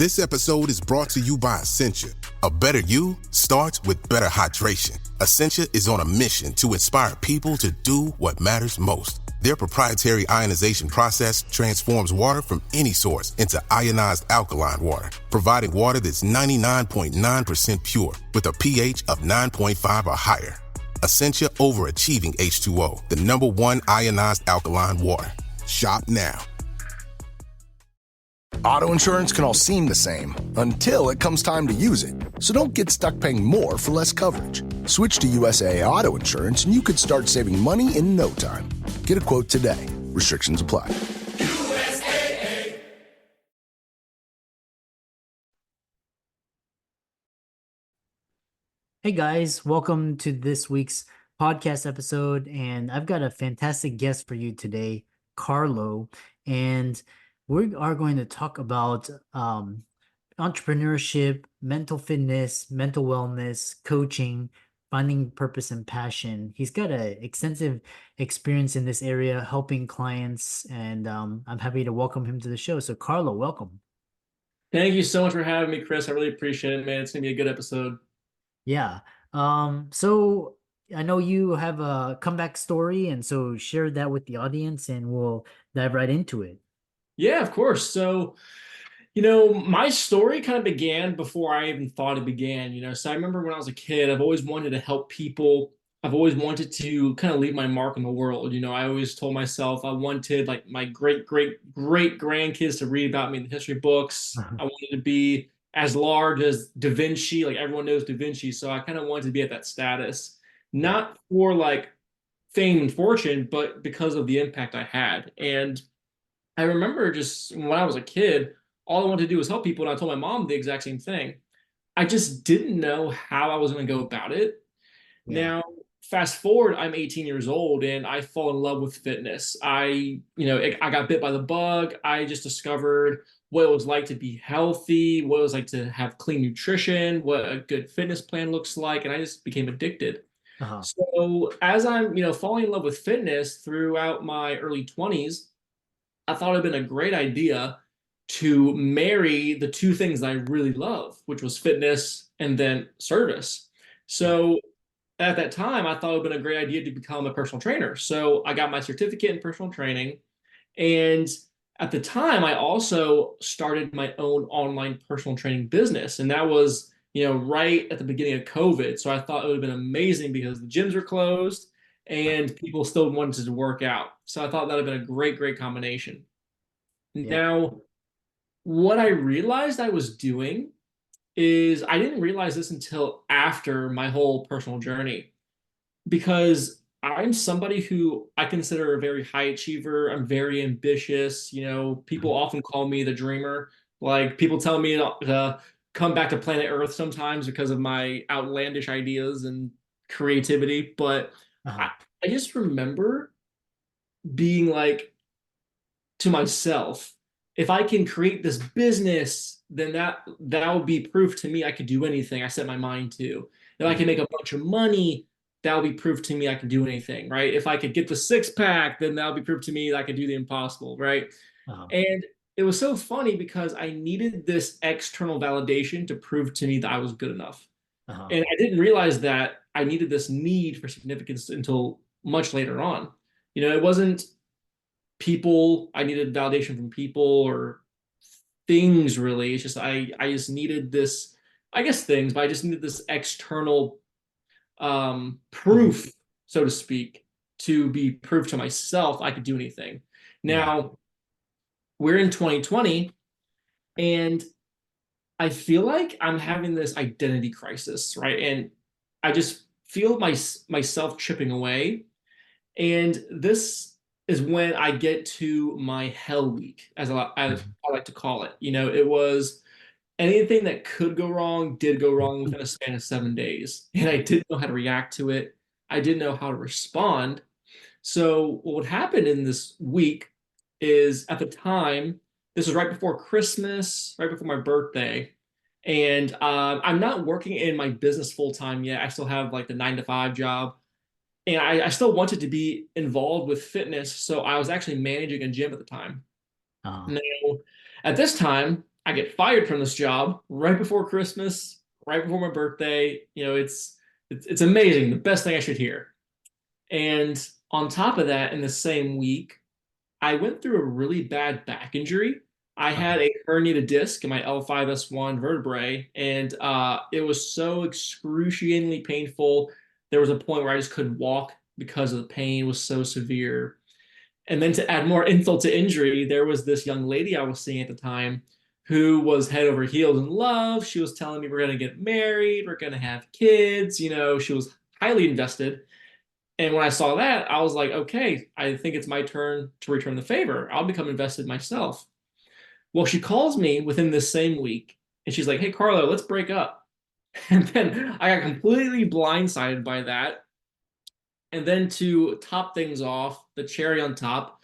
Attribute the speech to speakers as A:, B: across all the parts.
A: This episode is brought to you by Essentia. A better you starts with better hydration. Essentia is on a mission to inspire people to do what matters most. Their proprietary ionization process transforms water from any source into ionized alkaline water, providing water that's 99.9% pure with a pH of 9.5 or higher. Essentia overachieving H2O, the #1 ionized alkaline water. Shop now.
B: Auto insurance can all seem the same until it comes time to use it. So don't get stuck paying more for less coverage. Switch to USAA Auto Insurance and you could start saving money in no time. Get a quote today. Restrictions apply. USAA.
C: Hey guys, welcome to this week's podcast episode. And I've got a fantastic guest for you today, Carlo. And we are going to talk about entrepreneurship, mental fitness, mental wellness, coaching, finding purpose and passion. He's got an extensive experience in this area, helping clients, and I'm happy to welcome him to the show. So Carlo, welcome.
D: Thank you so much for having me, Chris. I really appreciate it, man. It's going to be a good episode.
C: Yeah. So I know you have a comeback story, and so share that with the audience and we'll dive right into it.
D: Yeah, of course. So, my story kind of began before I even thought it began, So I remember when I was a kid, I've always wanted to help people. I've always wanted to kind of leave my mark on the world. I always told myself I wanted like my great grandkids to read about me in the history books. I wanted to be as large as Da Vinci, like everyone knows Da Vinci. So I kind of wanted to be at that status, not for like fame and fortune, but because of the impact I had. And I remember just when I was a kid, all I wanted to do was help people. And I told my mom the exact same thing. I just didn't know how I was going to go about it. Yeah. Now, fast forward, I'm 18 years old and I fall in love with fitness. I got bit by the bug. I just discovered what it was like to be healthy, what it was like to have clean nutrition, what a good fitness plan looks like. And I just became addicted. So as I'm, falling in love with fitness throughout my early 20s, I thought it'd been a great idea to marry the two things I really love, which was fitness and then service. So at that time, I thought it'd been a great idea to become a personal trainer. So I got my certificate in personal training. And at the time, I also started my own online personal training business. And that was, right at the beginning of COVID. So I thought it would have been amazing because the gyms were closed and people still wanted to work out. So I thought that would have been a great combination. Yeah. Now, what I realized I was doing is I didn't realize this until after my whole personal journey, because I'm somebody who I consider a very high achiever. I'm very ambitious. People often call me the dreamer. Like people tell me to come back to planet Earth sometimes because of my outlandish ideas and creativity. But I just remember being like to myself, if I can create this business, then that would be proof to me I could do anything I set my mind to. If I can make a bunch of money, that would be proof to me I can do anything, right? If I could get the 6-pack, then that would be proof to me that I could do the impossible, right? And it was so funny because I needed this external validation to prove to me that I was good enough. And I didn't realize that I needed this need for significance until much later on. It wasn't people, I needed validation from people or things really. It's just I just needed this, I guess things, but I just needed this external proof, so to speak, to be proof to myself I could do anything. Now, we're in 2020 and I feel like I'm having this identity crisis, right? And I just feel myself chipping away. And this is when I get to my hell week, as I like to call it. It was anything that could go wrong did go wrong within a span of 7 days. And I didn't know how to react to it. I didn't know how to respond. So what would happen in this week is, at the time, this was right before Christmas, right before my birthday. And I'm not working in my business full time yet. I still have like the 9-to-5 job. And I still wanted to be involved with fitness. So I was actually managing a gym at the time. Now, at this time, I get fired from this job right before Christmas, right before my birthday. It's amazing. The best thing I should hear. And on top of that, in the same week, I went through a really bad back injury. I had a herniated disc in my L5S1 vertebrae, and it was so excruciatingly painful. There was a point where I just couldn't walk because of the pain was so severe. And then to add more insult to injury, there was this young lady I was seeing at the time who was head over heels in love. She was telling me we're going to get married, we're going to have kids. She was highly invested. And when I saw that, I was like, okay, I think it's my turn to return the favor. I'll become invested myself. Well, she calls me within this same week and she's like, hey, Carlo, let's break up. And then I got completely blindsided by that. And then to top things off, the cherry on top,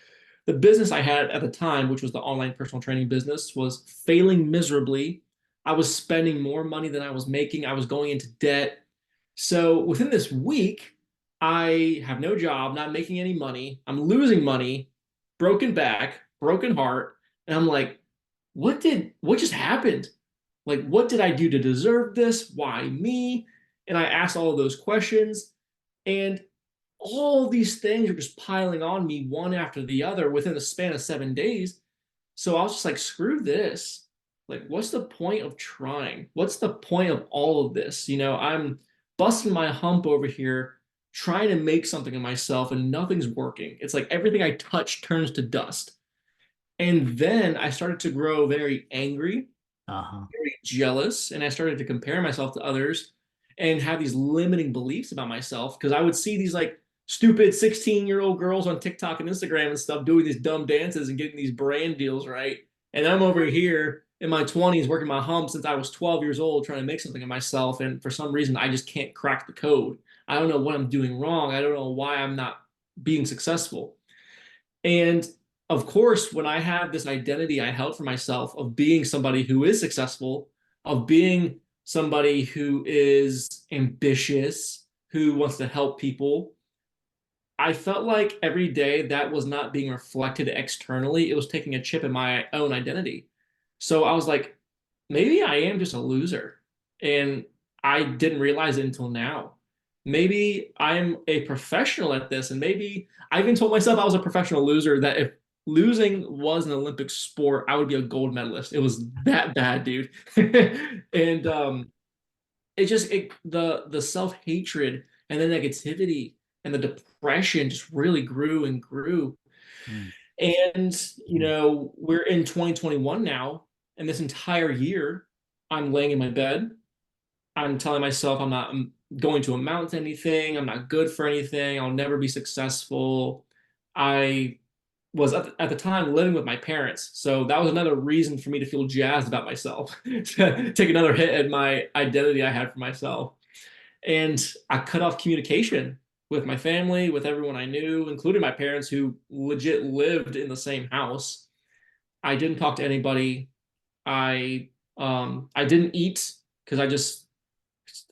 D: the business I had at the time, which was the online personal training business, was failing miserably. I was spending more money than I was making. I was going into debt. So within this week, I have no job, not making any money. I'm losing money, broken back, broken heart. And I'm like, what just happened? Like, what did I do to deserve this? Why me? And I asked all of those questions. And all these things are just piling on me one after the other within the span of 7 days. So I was just like, screw this. Like, what's the point of trying? What's the point of all of this? I'm busting my hump over here trying to make something of myself and nothing's working. It's like everything I touch turns to dust. And then I started to grow very angry, very jealous, and I started to compare myself to others and have these limiting beliefs about myself because I would see these like stupid 16-year-old girls on TikTok and Instagram and stuff doing these dumb dances and getting these brand deals, right? And I'm over here in my 20s working my hump since I was 12 years old trying to make something of myself. And for some reason, I just can't crack the code. I don't know what I'm doing wrong. I don't know why I'm not being successful. And of course, when I have this identity I held for myself of being somebody who is successful, of being somebody who is ambitious, who wants to help people, I felt like every day that was not being reflected externally. It was taking a chip in my own identity. So I was like, maybe I am just a loser. And I didn't realize it until now. Maybe I'm a professional at this. And maybe I even told myself I was a professional loser, that if losing was an Olympic sport, I would be a gold medalist. It was that bad, dude. And the self-hatred and the negativity and the depression just really grew and grew.
C: Mm.
D: And we're in 2021 now, and this entire year I'm laying in my bed, I'm telling myself I'm going to amount to anything, I'm not good for anything, I'll never be successful. I was at the time living with my parents, so that was another reason for me to feel jazzed about myself, to take another hit at my identity I had for myself. And I cut off communication with my family, with everyone I knew, including my parents who legit lived in the same house. I didn't talk to anybody. I didn't eat because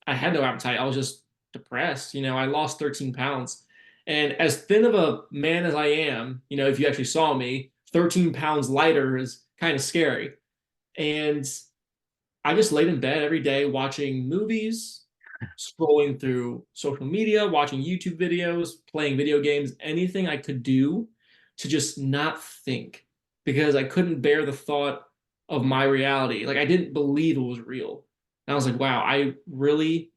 D: I had no appetite. I was just depressed. I lost 13 pounds. And as thin of a man as I am, if you actually saw me, 13 pounds lighter is kind of scary. And I just laid in bed every day watching movies, scrolling through social media, watching YouTube videos, playing video games, anything I could do to just not think, because I couldn't bear the thought of my reality. Like, I didn't believe it was real. And I was like, wow, I really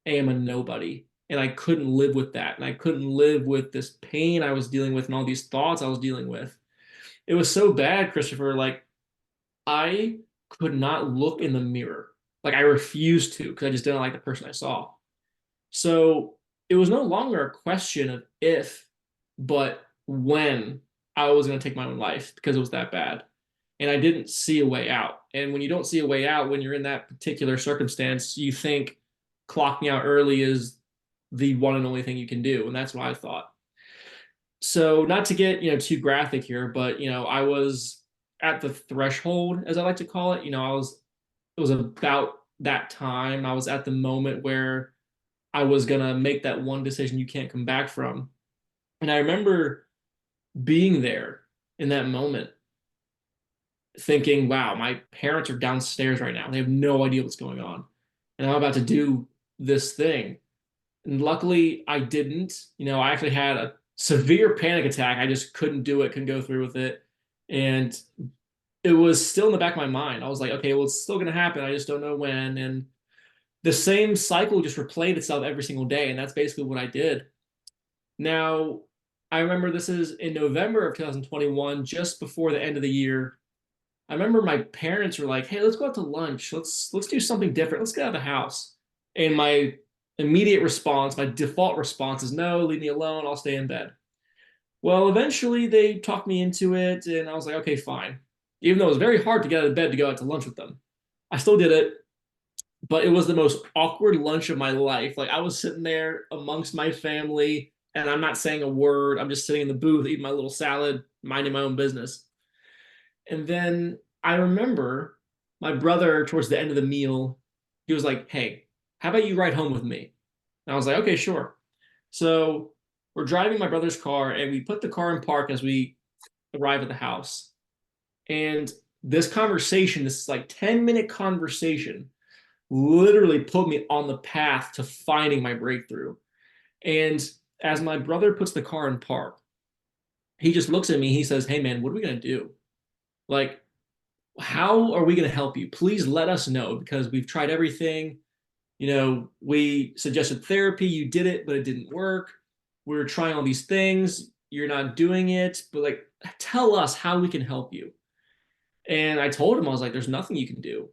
D: am a nobody. And I couldn't live with that. And I couldn't live with this pain I was dealing with and all these thoughts I was dealing with. It was so bad, Christopher. Like, I could not look in the mirror. Like, I refused to because I just didn't like the person I saw. So it was no longer a question of if, but when I was going to take my own life because it was that bad. And I didn't see a way out. And when you don't see a way out, when you're in that particular circumstance, you think clocking out early is the one and only thing you can do. And that's what I thought. So not to get, too graphic here, but, I was at the threshold, as I like to call it. It was about that time. I was at the moment where I was going to make that one decision you can't come back from. And I remember being there in that moment thinking, wow, my parents are downstairs right now. They have no idea what's going on. And I'm about to do this thing. And luckily, I didn't. I actually had a severe panic attack. I just couldn't do it, couldn't go through with it. And it was still in the back of my mind. I was like, okay, well, it's still going to happen. I just don't know when. And the same cycle just replayed itself every single day. And that's basically what I did. Now, I remember this is in November of 2021, just before the end of the year. I remember my parents were like, "Hey, let's go out to lunch. Let's do something different. Let's get out of the house." And my immediate response, my default response is, "No, leave me alone. I'll stay in bed." Well, eventually they talked me into it, and I was like, "Okay, fine." Even though it was very hard to get out of bed to go out to lunch with them, I still did it. But it was the most awkward lunch of my life. Like, I was sitting there amongst my family, and I'm not saying a word. I'm just sitting in the booth eating my little salad, minding my own business. And then I remember my brother, towards the end of the meal, he was like, "Hey, how about you ride home with me?" And I was like, "Okay, sure." So we're driving my brother's car, and we put the car in park as we arrive at the house. And this conversation, this like 10-minute conversation, literally put me on the path to finding my breakthrough. And as my brother puts the car in park, he just looks at me. He says, "Hey, man, what are we going to do? Like, how are we going to help you? Please let us know, because we've tried everything. We suggested therapy. You did it, but it didn't work. We're trying all these things. You're not doing it. But like, tell us how we can help you." And I told him, I was like, "There's nothing you can do.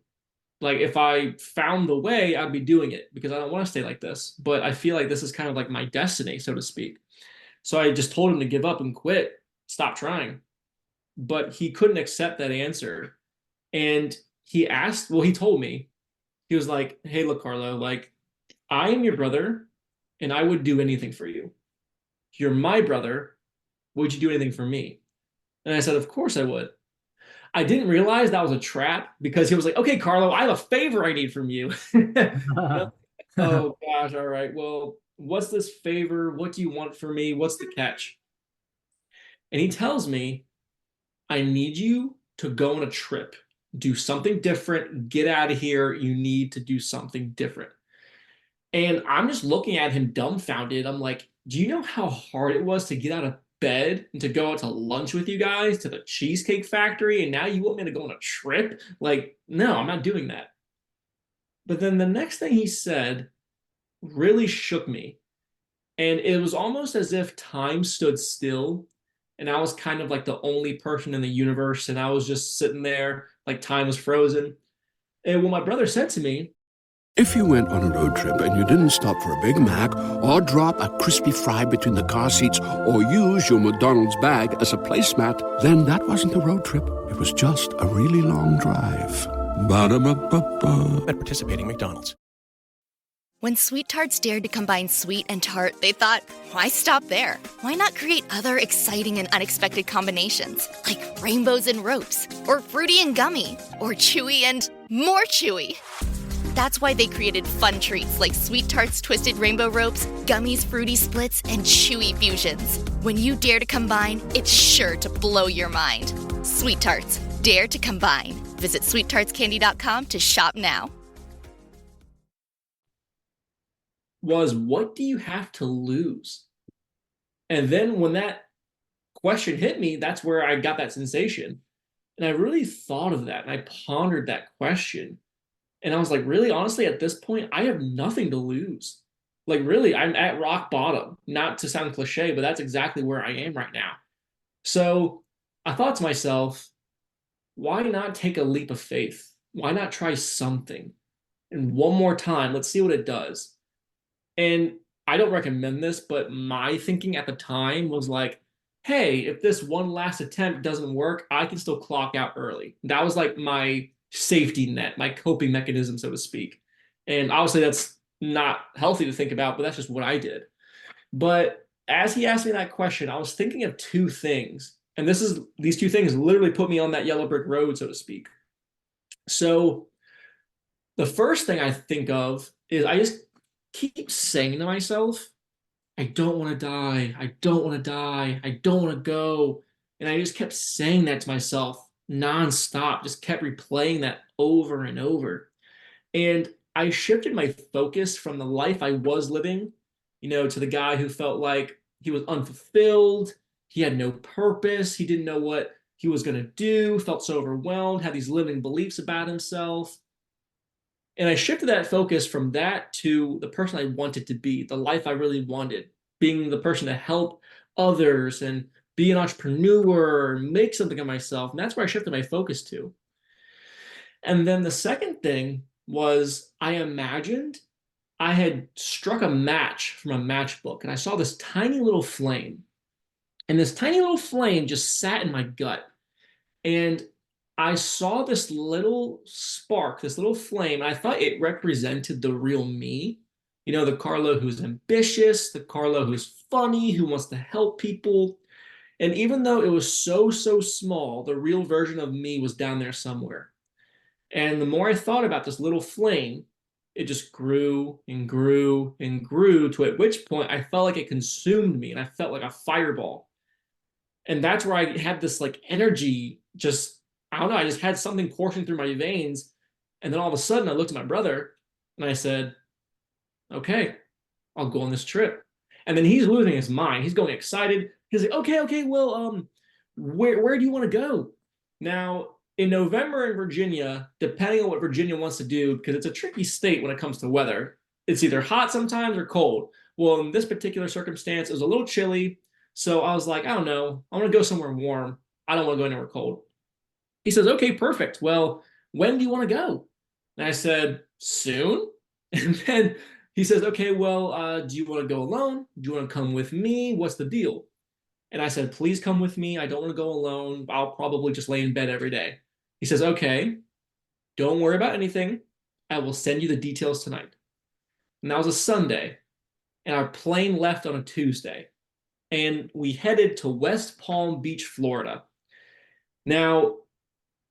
D: Like, if I found the way, I'd be doing it, because I don't want to stay like this. But I feel like this is kind of like my destiny, so to speak." So I just told him to give up and quit, stop trying. But he couldn't accept that answer. And he told me, he was like, "Hey, look, Carlo, like, I am your brother, and I would do anything for you. You're my brother. Would you do anything for me?" And I said, "Of course I would." I didn't realize that was a trap, because he was like, "Okay, Carlo, I have a favor I need from you." Oh gosh, all right. Well, what's this favor? What do you want from me? What's the catch? And he tells me, "I need you to go on a trip, do something different, get out of here. You need to do something different." And I'm just looking at him dumbfounded. I'm like, "Do you know how hard it was to get out of bed and to go out to lunch with you guys to the Cheesecake Factory? And now you want me to go on a trip? Like, no, I'm not doing that." But then the next thing he said really shook me. And it was almost as if time stood still. And I was kind of like the only person in the universe. And I was just sitting there like time was frozen. And what my brother said to me,
E: If you went on a road trip and you didn't stop for a Big Mac or drop a crispy fry between the car seats or use your McDonald's bag as a placemat, then that wasn't a road trip. It was just a really long drive. Ba-da-ba-ba-ba.
F: At participating McDonald's.
G: When Sweet Tarts dared to combine sweet and tart, they thought, why stop there? Why not create other exciting and unexpected combinations, like rainbows and ropes, or fruity and gummy, or chewy and more chewy? That's why they created fun treats like Sweet Tarts Twisted Rainbow Ropes, Gummies Fruity Splits, and Chewy Fusions. When you dare to combine, it's sure to blow your mind. Sweet Tarts, dare to combine. Visit sweettartscandy.com to shop now.
D: was, "What do you have to lose?" And then when that question hit me, that's where I got that sensation. And I really thought of that, and I pondered that question. And I was like, really, honestly, at this point, I have nothing to lose. Like, really, I'm at rock bottom. Not to sound cliche, but that's exactly where I am right now. So I thought to myself, why not take a leap of faith? Why not try something? And one more time, let's see what it does. And I don't recommend this, but my thinking at the time was like, hey, if this one last attempt doesn't work, I can still clock out early. That was like my safety net, my coping mechanism, so to speak. And obviously that's not healthy to think about, but that's just what I did. But as he asked me that question, I was thinking of two things. And these two things literally put me on that yellow brick road, so to speak. So the first thing I think of is I just keep saying to myself, I don't want to die. I don't want to die. I don't want to go. And I just kept saying that to myself nonstop, just kept replaying that over and over. And I shifted my focus from the life I was living, to the guy who felt like he was unfulfilled, he had no purpose, he didn't know what he was going to do, felt so overwhelmed, had these limiting beliefs about himself. And I shifted that focus from that to the person I wanted to be, the life I really wanted, being the person to help others and be an entrepreneur, make something of myself. And that's where I shifted my focus to. And then the second thing was I imagined I had struck a match from a matchbook and I saw this tiny little flame. And this tiny little flame just sat in my gut. And I saw this little spark, this little flame, and I thought it represented the real me. The Carlo who's ambitious, the Carlo who's funny, who wants to help people. And even though it was so, so small, the real version of me was down there somewhere. And the more I thought about this little flame, it just grew and grew and grew, to at which point I felt like it consumed me and I felt like a fireball. And that's where I had this like energy, just, I don't know, I just had something coursing through my veins. And then all of a sudden I looked at my brother and I said, okay, I'll go on this trip. And then he's losing his mind. He's going excited. He's like, okay, well, where do you want to go? Now, in November in Virginia, depending on what Virginia wants to do, because it's a tricky state when it comes to weather, it's either hot sometimes or cold. Well, in this particular circumstance, it was a little chilly. So I was like, I don't know. I want to go somewhere warm. I don't want to go anywhere cold. He says, okay, perfect. Well, when do you want to go? And I said, soon. And then he says, okay, well, do you want to go alone? Do you want to come with me? What's the deal? And I said, please come with me. I don't want to go alone. I'll probably just lay in bed every day. He says, okay, don't worry about anything. I will send you the details tonight. And that was a Sunday. And our plane left on a Tuesday. And we headed to West Palm Beach, Florida. Now,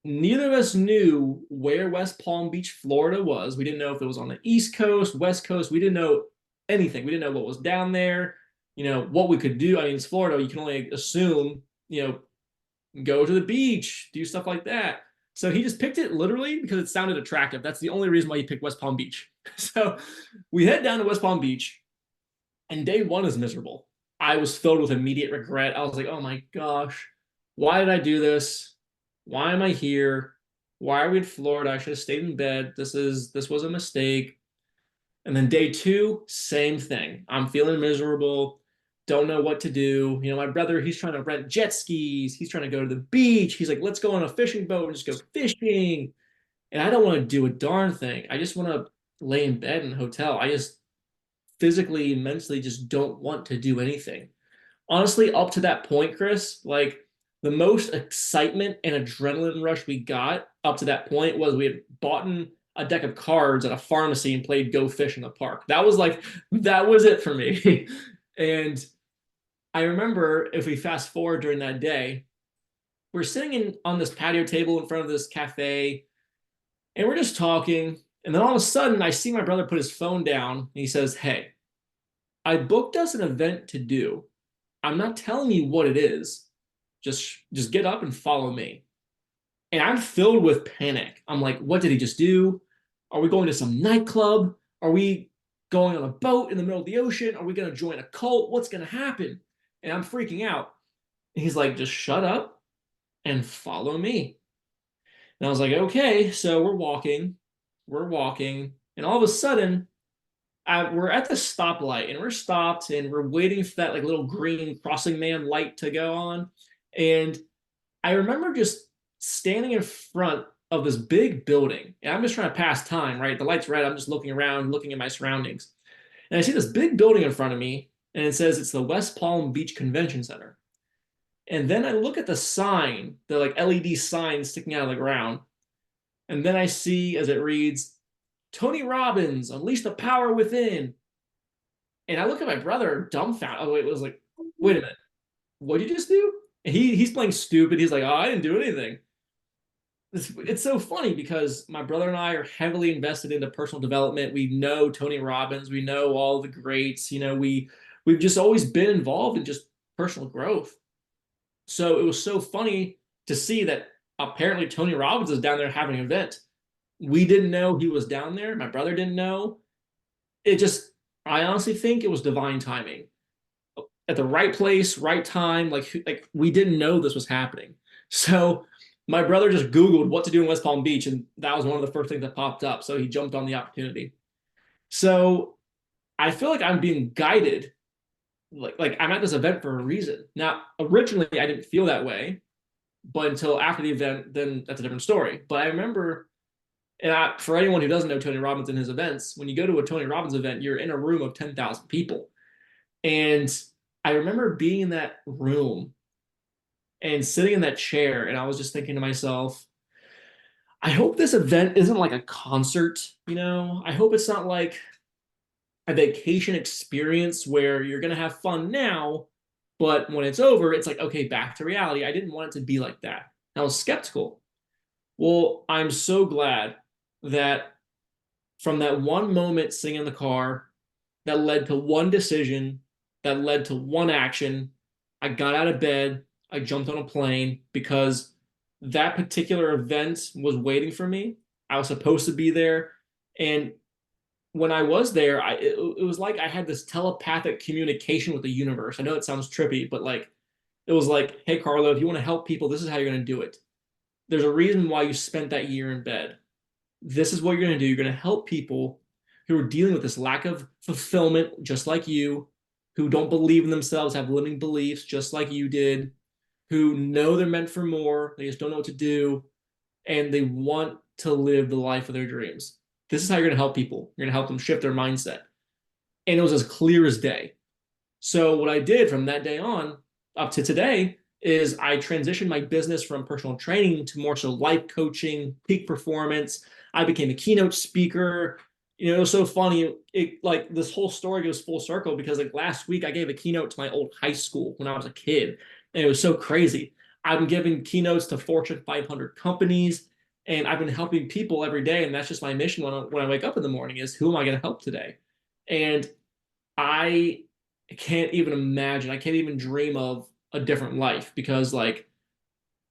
D: neither of us knew where West Palm Beach, Florida was. We didn't know if it was on the East Coast, West Coast. We didn't know anything. We didn't know what was down there, what we could do. I mean, it's Florida. You can only assume, go to the beach, do stuff like that. So he just picked it literally because it sounded attractive. That's the only reason why he picked West Palm Beach. So we head down to West Palm Beach, and day one is miserable. I was filled with immediate regret. I was like, oh my gosh, why did I do this? Why am I here? Why are we in Florida? I should have stayed in bed. This was a mistake. And then day two, same thing. I'm feeling miserable. Don't know what to do. My brother, he's trying to rent jet skis. He's trying to go to the beach. He's like, let's go on a fishing boat and just go fishing. And I don't want to do a darn thing. I just want to lay in bed in a hotel. I just physically and mentally just don't want to do anything. Honestly, up to that point, Chris, like the most excitement and adrenaline rush we got up to that point was we had bought a deck of cards at a pharmacy and played Go Fish in the Park. That was it for me. And I remember, if we fast forward during that day, we're sitting on this patio table in front of this cafe, and we're just talking. And then all of a sudden, I see my brother put his phone down, and he says, hey, I booked us an event to do. I'm not telling you what it is. Just get up and follow me. And I'm filled with panic. I'm like, what did he just do? Are we going to some nightclub? Are we going on a boat in the middle of the ocean? Are we going to join a cult? What's going to happen? And I'm freaking out. And he's like, just shut up and follow me. And I was like, okay. So we're walking. And all of a sudden, we're at the stoplight, and we're stopped, and we're waiting for that like little green crossing man light to go on. And I remember just standing in front of this big building, and I'm just trying to pass time, right? The light's red. I'm just looking around, looking at my surroundings. And I see this big building in front of me, and it says it's the West Palm Beach Convention Center. And then I look at the sign, the like LED sign sticking out of the ground. And then I see, as it reads, Tony Robbins, Unleash the Power Within. And I look at my brother dumbfounded. Oh, it was like, wait a minute. What did you just do? And he's playing stupid. He's like, oh, I didn't do anything. It's so funny because my brother and I are heavily invested into personal development. We know Tony Robbins. We know all the greats. We've just always been involved in just personal growth. So it was so funny to see that apparently Tony Robbins is down there having an event. We didn't know he was down there. My brother didn't know. I honestly think it was divine timing at the right place, right time. Like we didn't know this was happening. So my brother just Googled what to do in West Palm Beach, and that was one of the first things that popped up. So he jumped on the opportunity. So I feel like I'm being guided. Like I'm at this event for a reason. Now, originally I didn't feel that way, but until after the event, then that's a different story. But I remember, for anyone who doesn't know Tony Robbins and his events, when you go to a Tony Robbins event, you're in a room of 10,000 people. And I remember being in that room and sitting in that chair, and I was just thinking to myself, I hope this event isn't like a concert, I hope it's not like a vacation experience where you're going to have fun now, but when it's over, it's like, okay, back to reality. I didn't want it to be like that. I was skeptical. Well, I'm so glad that from that one moment sitting in the car that led to one decision, that led to one action, I got out of bed, I jumped on a plane because that particular event was waiting for me. I was supposed to be there. And when I was there, it was like I had this telepathic communication with the universe. I know it sounds trippy, but like it was like, hey, Carlo, if you want to help people, this is how you're going to do it. There's a reason why you spent that year in bed. This is what you're going to do. You're going to help people who are dealing with this lack of fulfillment, just like you, who don't believe in themselves, have limiting beliefs, just like you did, who know they're meant for more, they just don't know what to do, and they want to live the life of their dreams. This is how you're going to help people. You're going to help them shift their mindset. And it was as clear as day. So what I did from that day on up to today is I transitioned my business from personal training to more so life coaching, peak performance. I became a keynote speaker. It was so funny. Like this whole story goes full circle because like last week I gave a keynote to my old high school when I was a kid. And it was so crazy. I've been giving keynotes to Fortune 500 companies, and I've been helping people every day. And that's just my mission when I wake up in the morning is who am I going to help today? And I can't even imagine, I can't even dream of a different life because like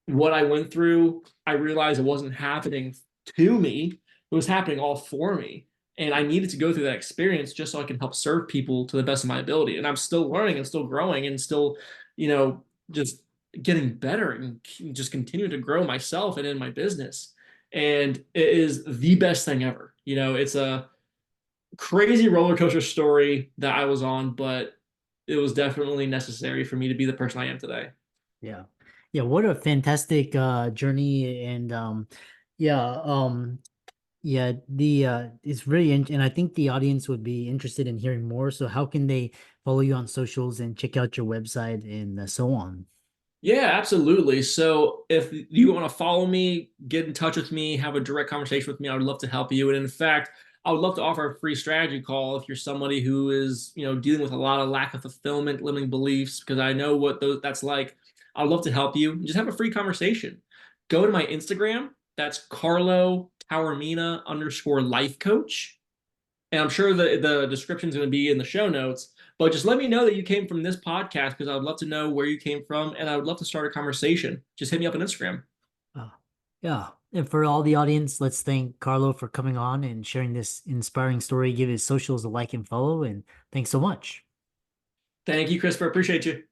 D: what I went through, I realized it wasn't happening to me. It was happening all for me. And I needed to go through that experience just so I can help serve people to the best of my ability. And I'm still learning and still growing and still, just getting better and just continue to grow myself and in my business. And it is the best thing ever. It's a crazy roller coaster story that I was on, but it was definitely necessary for me to be the person I am today.
C: Yeah. Yeah, what a fantastic journey. And yeah, the it's really and I think the audience would be interested in hearing more. So how can they follow you on socials and check out your website and so on?
D: Yeah, absolutely. So if you want to follow me, get in touch with me, have a direct conversation with me, I would love to help you. And in fact, I would love to offer a free strategy call if you're somebody who is, dealing with a lot of lack of fulfillment, limiting beliefs, because I know what that's like. I'd love to help you. Just have a free conversation. Go to my Instagram. That's Carlo Taormina _life coach. And I'm sure the description is going to be in the show notes. But just let me know that you came from this podcast because I would love to know where you came from, and I would love to start a conversation. Just hit me up on Instagram.
C: Yeah. And for all the audience, let's thank Carlo for coming on and sharing this inspiring story. Give his socials a like and follow. And thanks so much.
D: Thank you, Christopher. Appreciate you.